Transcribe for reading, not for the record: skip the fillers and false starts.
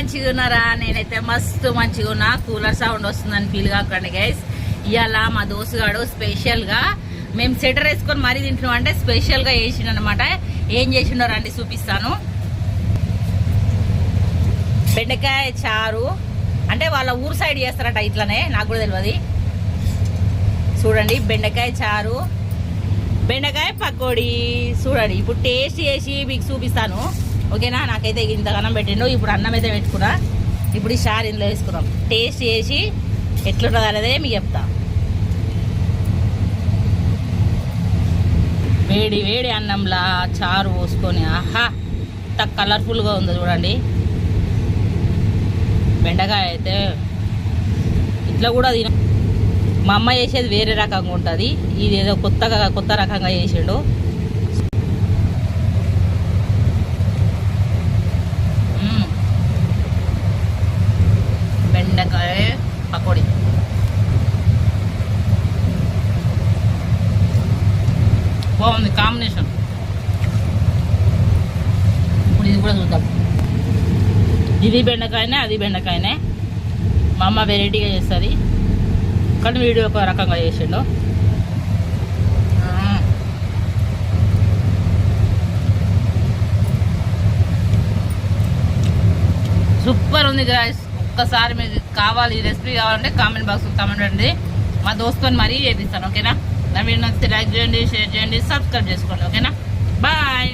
మంచిగా ఉన్నారా? నేనైతే మస్తు మంచిగా ఉన్నా. కూలర్ సౌండ్ వస్తుందని ఫీల్ కాకండి గైస్. ఇవాళ మా దోస్తుగాడు స్పెషల్ గా మేము సెటర్ వేసుకొని మరీ తింటున్నాం అంటే స్పెషల్ గా చేసిండు అనమాట. ఏం చేసిండో రండి చూపిస్తాను. బెండకాయ చారు అంటే వాళ్ళ ఊరు సైడ్ చేస్తారట, ఇట్లనే నాకు కూడా తెలియదు. చూడండి, బెండకాయ చారు, బెండకాయ పకోడీ. చూడండి, ఇప్పుడు టేస్ట్ చేసి మీకు చూపిస్తాను, ఓకేనా? నాకైతే ఇంత అన్నం పెట్టిండు. ఇప్పుడు అన్నం అయితే పెట్టుకున్నా. ఇప్పుడు ఈ చారు ఇందులో వేసుకున్నాం. టేస్ట్ చేసి ఎట్లుంటుంది అనేది మీకు చెప్తా. వేడి వేడి అన్నంలా చారు పోసుకొని ఆహా ఇంత కలర్ఫుల్గా ఉంది చూడండి. బెండకాయ అయితే ఇట్లా కూడా తిన. మా అమ్మ చేసేది వేరే రకంగా ఉంటుంది, ఇది ఏదో కొత్త రకంగా చేసిండు. బెండకాయ పకోడీ బాగుంది కాంబినేషన్. ఇప్పుడు ఇది కూడా చూద్దాం. ఇది బెండకాయనే, అది బెండకాయనే. మా అమ్మ వెరైటీగా చేస్తుంది, కానీ వీడియో ఒక రకంగా చేసిండు. సూపర్ ఉంది గాయ్స్. ఒక్కసారి మీకు కావాలి, ఈ రెసిపీ కావాలంటే కామెంట్ బాక్స్ కామెంట్ పెట్టండి. మా దోస్తుని మరీ చేపిస్తాను, ఓకేనా? నా వీడియో నచ్చితే లైక్ చేయండి, షేర్ చేయండి, సబ్స్క్రైబ్ చేసుకోండి, ఓకేనా? బాయ్.